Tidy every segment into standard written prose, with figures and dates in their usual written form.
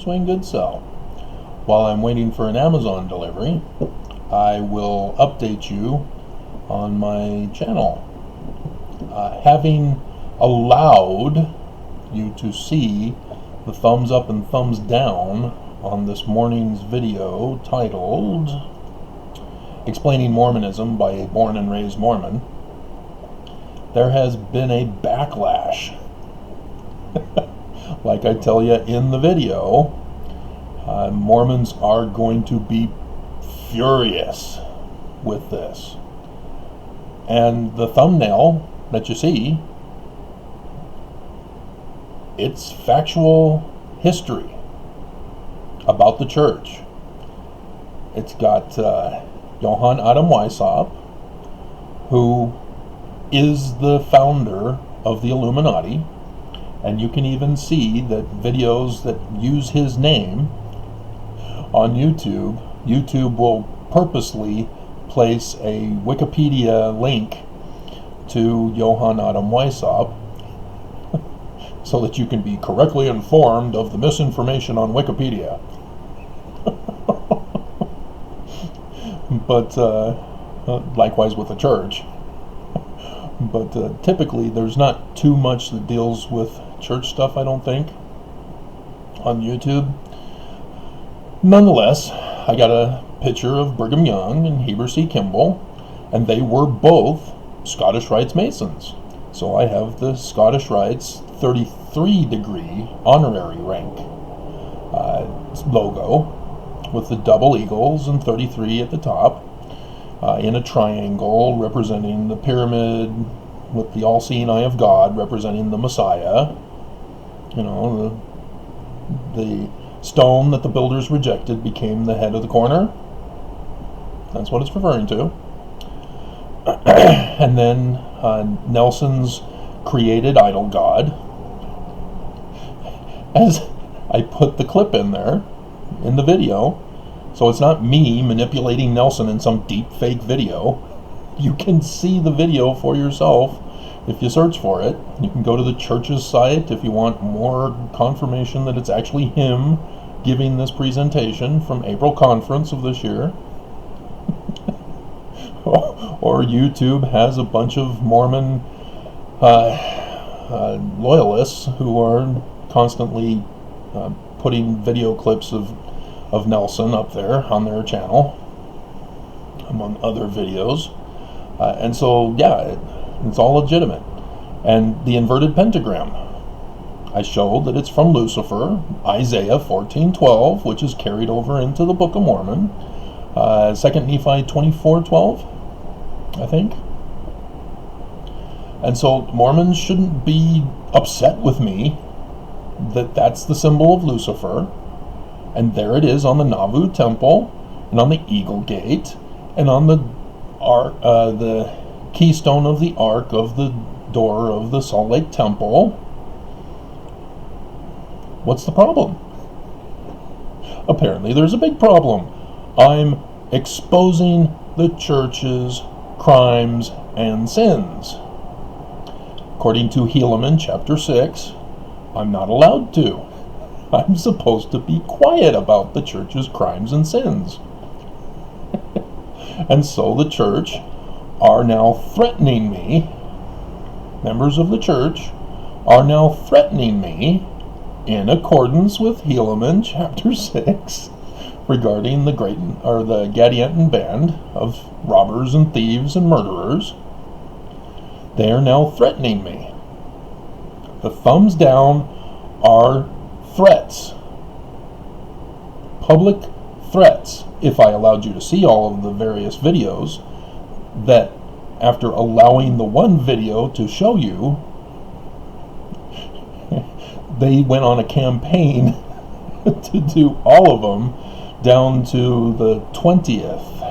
swing, good sell. While I'm waiting for an Amazon delivery, I will update you on my channel. Having allowed you to see the thumbs up and thumbs down on this morning's video titled Explaining Mormonism by a Born and Raised Mormon, there has been a backlash. Like I tell you in the video, Mormons are going to be furious with this. And the thumbnail that you see, it's factual history about the church. It's got Johann Adam Weishaupt, who is the founder of the Illuminati, and you can even see that videos that use his name on YouTube, YouTube will purposely place a Wikipedia link to Johann Adam Weishaupt so that you can be correctly informed of the misinformation on Wikipedia. But likewise with the church. But typically there's not too much that deals with church stuff, I don't think, on YouTube. Nonetheless, I got a picture of Brigham Young and Heber C. Kimball, and they were both Scottish Rites Masons. So I have the Scottish Rites 33 degree honorary rank logo with the double eagles and 33 at the top, in a triangle representing the pyramid with the all-seeing eye of God representing the Messiah. You know, the stone that the builders rejected became the head of the corner. That's what it's referring to. And then Nelson's created idol god. As I put the clip in there in the video, so it's not me manipulating Nelson in some deep fake video. You can see the video for yourself if you search for it. You can go to the church's site if you want more confirmation that it's actually him giving this presentation from April conference of this year. Or YouTube has a bunch of Mormon loyalists who are constantly putting video clips of Nelson up there on their channel, among other videos. And so, yeah, it's all legitimate. And the inverted pentagram, I showed that it's from Lucifer, Isaiah 14:12, which is carried over into the Book of Mormon, 2 Nephi 24:12, I think. And so Mormons shouldn't be upset with me that that's the symbol of Lucifer. And there it is on the Nauvoo Temple, and on the Eagle Gate, and on the keystone of the ark of the door of the Salt Lake Temple. What's the problem? Apparently there's a big problem. I'm exposing the church's crimes and sins. According to Helaman chapter 6, I'm not allowed to. I'm supposed to be quiet about the church's crimes and sins. And so the church are now threatening me, members of the church are now threatening me in accordance with Helaman chapter 6 regarding the Gadianton band of robbers and thieves and murderers. They are now threatening me. The thumbs down are threats, public threats. If I allowed you to see all of the various videos, that after allowing the one video to show you, they went on a campaign to do all of them down to the 20th,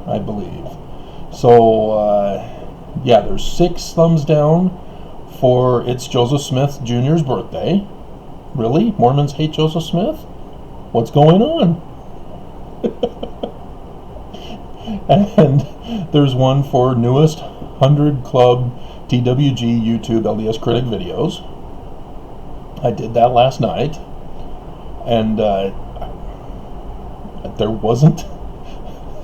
I believe. So yeah, there's 6 thumbs down for it's Joseph Smith Jr.'s birthday. Really? Mormons hate Joseph Smith? What's going on? And there's one for newest 100 Club TWG YouTube LDS Critic videos. I did that last night. And there wasn't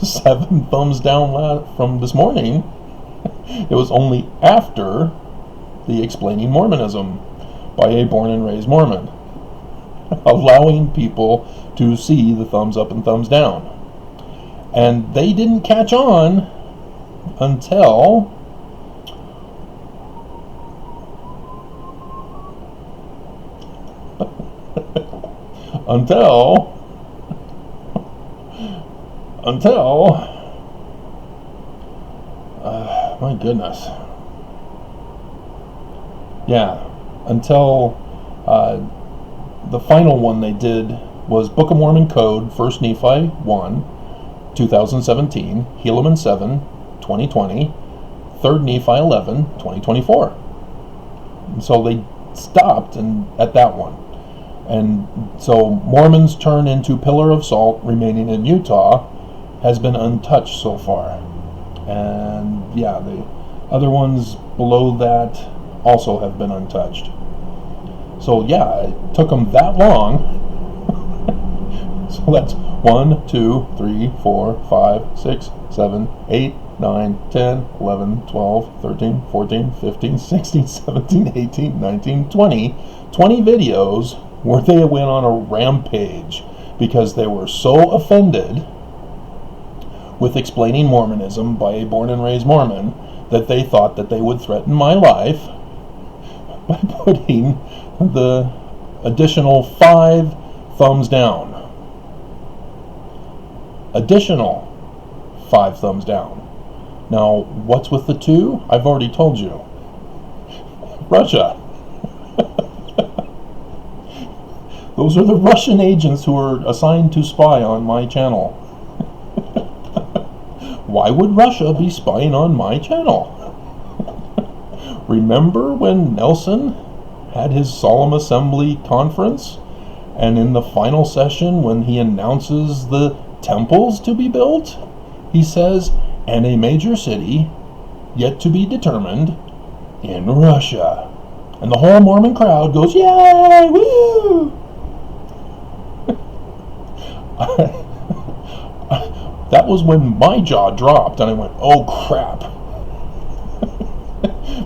7 thumbs down from this morning. It was only after the Explaining Mormonism by a born and raised Mormon, allowing people to see the thumbs up and thumbs down. And they didn't catch on until my goodness. Yeah, until the final one they did was Book of Mormon Code, 1 Nephi 1, 2017, Helaman 7, 2020, 3 Nephi 11, 2024. And so they stopped at that one. And so Mormons turn into pillar of salt remaining in Utah has been untouched so far. And yeah, the other ones below that also have been untouched. So yeah, it took them that long. So that's 1, 2, 3, 4, 5, 6, 7, 8, 9, 10, 11, 12, 13, 14, 15, 16, 17, 18, 19, 20 videos where they went on a rampage because they were so offended with Explaining Mormonism by a born and raised Mormon that they thought that they would threaten my life by putting the additional 5 thumbs down. Additional 5 thumbs down. Now, what's with the 2? I've already told you. Russia. Those are the Russian agents who are assigned to spy on my channel. Why would Russia be spying on my channel? Remember when Nelson had his solemn assembly conference, and in the final session when he announces the temples to be built, he says, "and a major city yet to be determined in Russia." And the whole Mormon crowd goes, "Yay! Woo!" That was when my jaw dropped and I went, "Oh crap."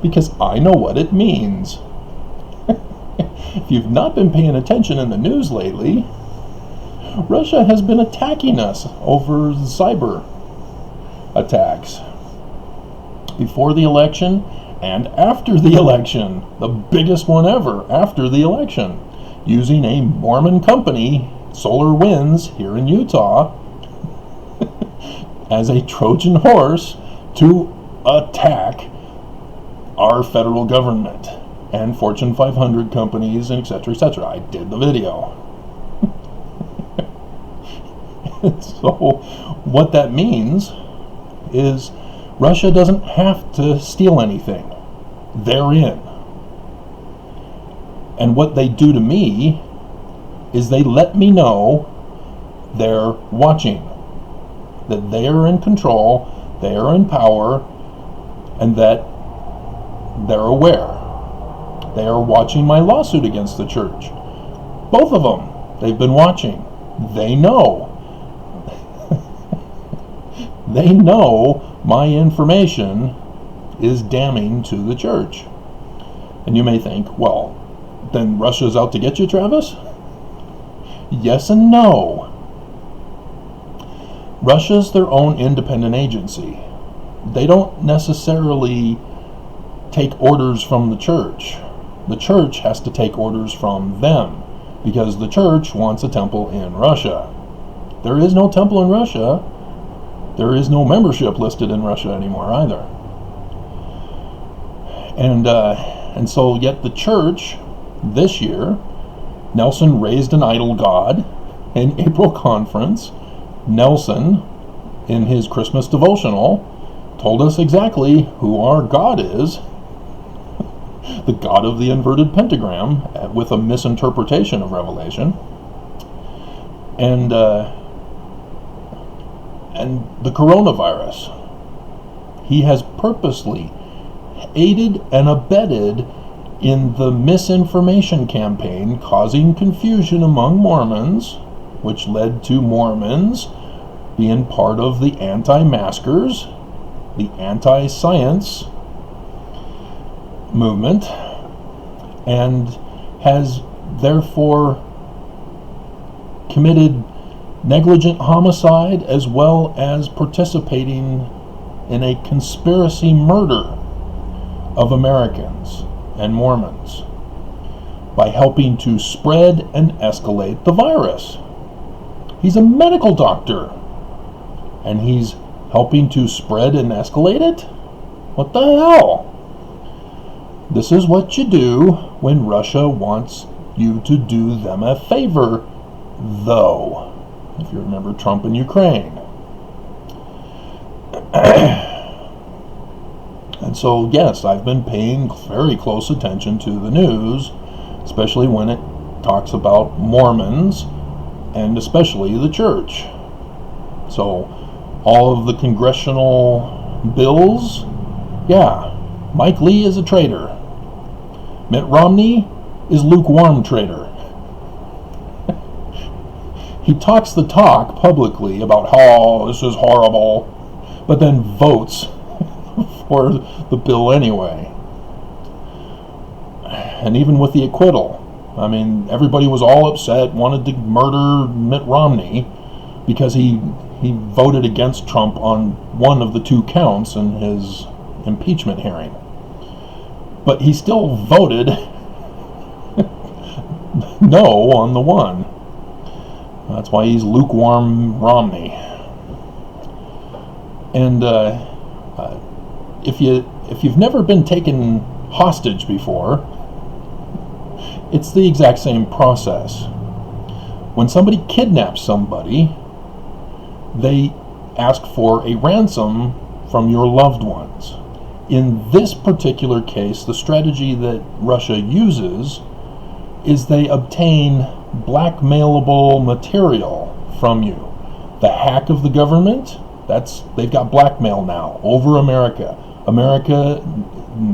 Because I know what it means. If you've not been paying attention in the news lately, Russia has been attacking us over cyber attacks. Before the election and after the election, the biggest one ever after the election, using a Mormon company, Solar Winds, here in Utah, as a Trojan horse to attack our federal government and Fortune 500 companies, and etc., etc. I did the video. So what that means is Russia doesn't have to steal anything. They're in. And what they do to me is they let me know they're watching, that they are in control, they are in power, and that they're aware. They are watching my lawsuit against the church. Both of them. They've been watching. They know. They know my information is damning to the church. And you may think, well, then Russia's out to get you, Travis? Yes and no. Russia's their own independent agency. They don't necessarily take orders from the church. The church has to take orders from them because the church wants a temple in Russia. There is no temple in Russia. There is no membership listed in Russia anymore either. And so yet the church this year, Nelson raised an idol god in April conference. Nelson, in his Christmas devotional, told us exactly who our God is. The God of the inverted pentagram, with a misinterpretation of Revelation. And the coronavirus. He has purposely aided and abetted in the misinformation campaign causing confusion among Mormons, which led to Mormons being part of the anti-maskers, the anti-science movement, and has therefore committed negligent homicide as well as participating in a conspiracy murder of Americans and Mormons by helping to spread and escalate the virus. He's a medical doctor, and he's helping to spread and escalate it? What the hell? This is what you do when Russia wants you to do them a favor, though. If you remember Trump and Ukraine. And so, yes, I've been paying very close attention to the news, especially when it talks about Mormons, and especially the church. So, all of the congressional bills, yeah, Mike Lee is a traitor. Mitt Romney is lukewarm traitor. He talks the talk publicly about how this is horrible, but then votes for the bill anyway. And even with the acquittal, I mean, everybody was all upset, wanted to murder Mitt Romney because he voted against Trump on one of the two counts in his impeachment hearing. But he still voted no on the one. That's why he's lukewarm Romney. And if you've never been taken hostage before, it's the exact same process. When somebody kidnaps somebody, they ask for a ransom from your loved ones. In this particular case, the strategy that Russia uses is they obtain blackmailable material from you. The hack of the government, they've got blackmail now over America. America,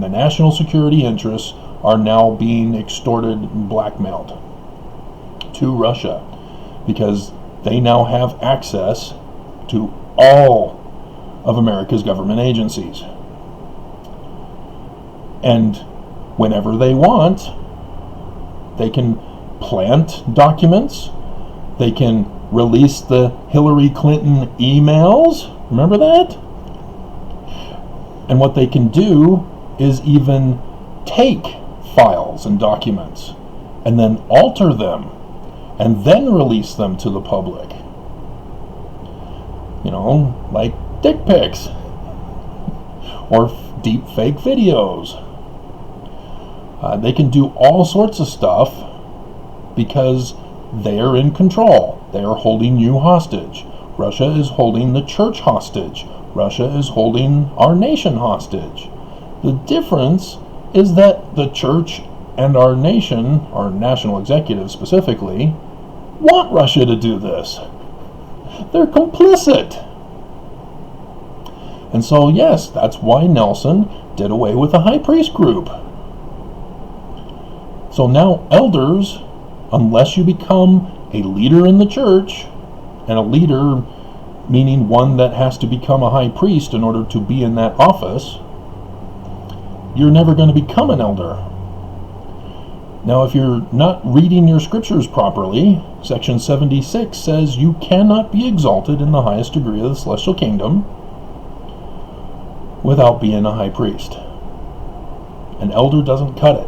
the national security interests are now being extorted and blackmailed to Russia because they now have access to all of America's government agencies. And whenever they want, they can plant documents, they can release the Hillary Clinton emails, remember that? And what they can do is even take files and documents and then alter them and then release them to the public. You know, like dick pics or deep fake videos. They can do all sorts of stuff because they are in control. They are holding you hostage. Russia is holding the church hostage. Russia is holding our nation hostage. The difference is that the church and our nation, our national executive specifically, want Russia to do this. They're complicit. And so, yes, that's why Nelson did away with the high priest group. So now elders, unless you become a leader in the church, and a leader meaning one that has to become a high priest in order to be in that office, you're never going to become an elder. Now, if you're not reading your scriptures properly, section 76 says you cannot be exalted in the highest degree of the celestial kingdom without being a high priest. An elder doesn't cut it.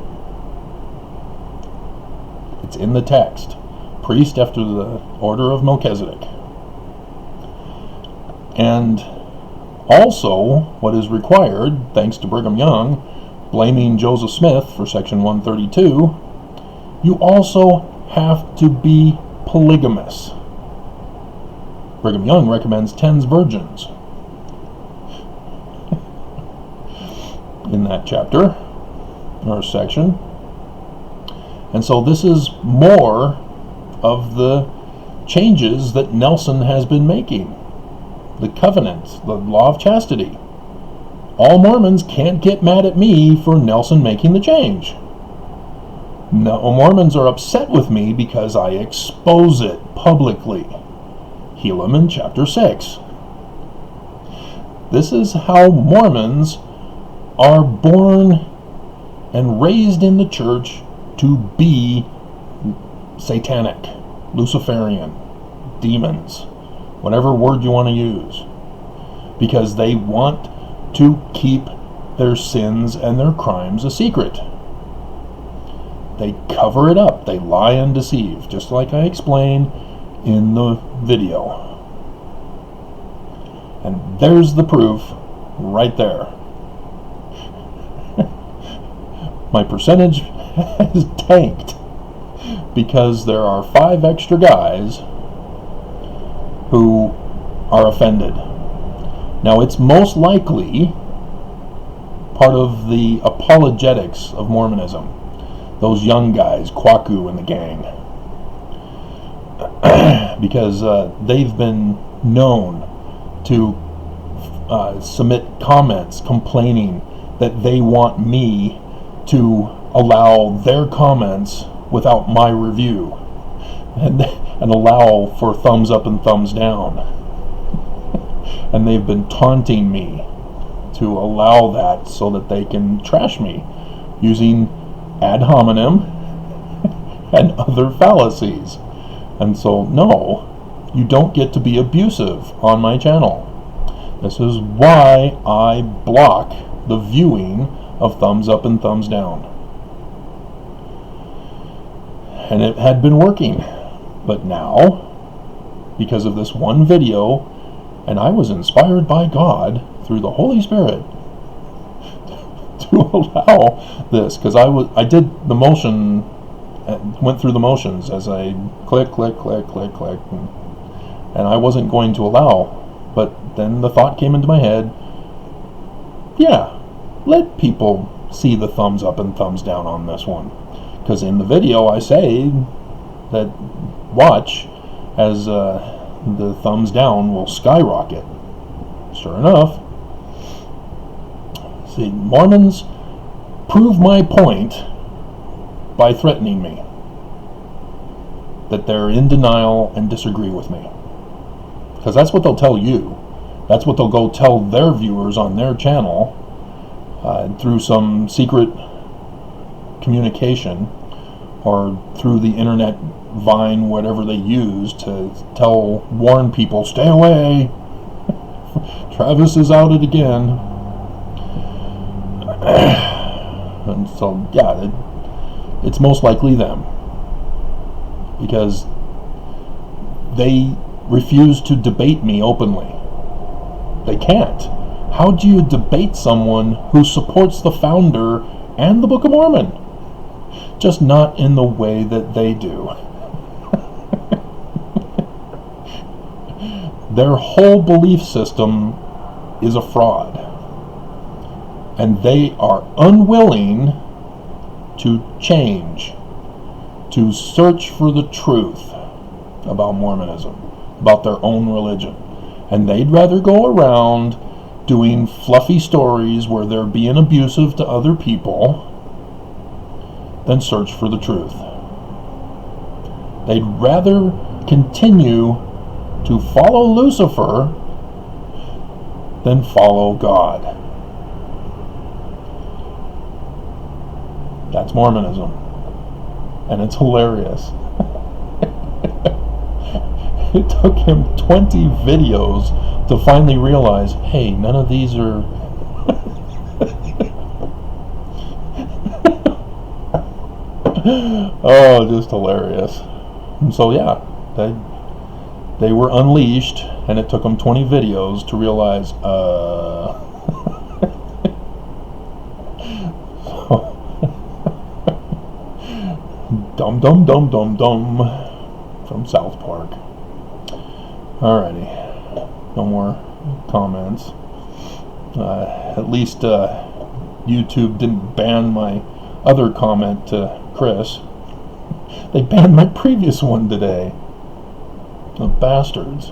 It's in the text. Priest after the order of Melchizedek. And also, what is required, thanks to Brigham Young, blaming Joseph Smith for section 132, you also have to be polygamous. Brigham Young recommends 10 virgins in that chapter or section. And so this is more of the changes that Nelson has been making. The covenant, the law of chastity. All Mormons can't get mad at me for Nelson making the change. No, Mormons are upset with me because I expose it publicly. Helaman chapter 6. This is how Mormons are born and raised in the church to be satanic, Luciferian, demons, whatever word you want to use, because they want to keep their sins and their crimes a secret. They cover it up. They lie and deceive, just like I explained in the video. And there's the proof right there. My percentage has tanked because there are 5 extra guys who are offended. Now, it's most likely part of the apologetics of Mormonism. Those young guys, Kwaku and the gang. Because they've been known to submit comments complaining that they want me to allow their comments without my review, and allow for thumbs up and thumbs down. And they've been taunting me to allow that so that they can trash me using ad hominem and other fallacies. And so, no, you don't get to be abusive on my channel. This is why I block the viewing of thumbs up and thumbs down. And it had been working. But now, because of this one video, and I was inspired by God through the Holy Spirit to allow this, because I did the motion, went through the motions as I click, click, click, click, click, and I wasn't going to allow. But then the thought came into my head, yeah, let people see the thumbs up and thumbs down on this one. Because in the video I say that watch as the thumbs down will skyrocket. Sure enough. See, Mormons prove my point by threatening me that they're in denial and disagree with me. Because that's what they'll tell you. That's what they'll go tell their viewers on their channel through some secret communication or through the internet, Vine, whatever they use to warn people, stay away. Travis is out it again. And so, yeah, it's most likely them. Because they refuse to debate me openly. They can't. How do you debate someone who supports the founder and the Book of Mormon? Just not in the way that they do. Their whole belief system is a fraud. And they are unwilling to change, to search for the truth about Mormonism, about their own religion. And they'd rather go around doing fluffy stories where they're being abusive to other people than search for the truth. They'd rather continue to follow Lucifer than follow God. That's Mormonism. And it's hilarious. It took him 20 videos to finally realize, hey, none of these are... Oh, just hilarious. And so, yeah, they were unleashed, and it took them 20 videos to realize, Dum dum dum dum dum from South Park. Alrighty, no more comments. At least YouTube didn't ban my other comment to Chris. They banned my previous one today. The bastards.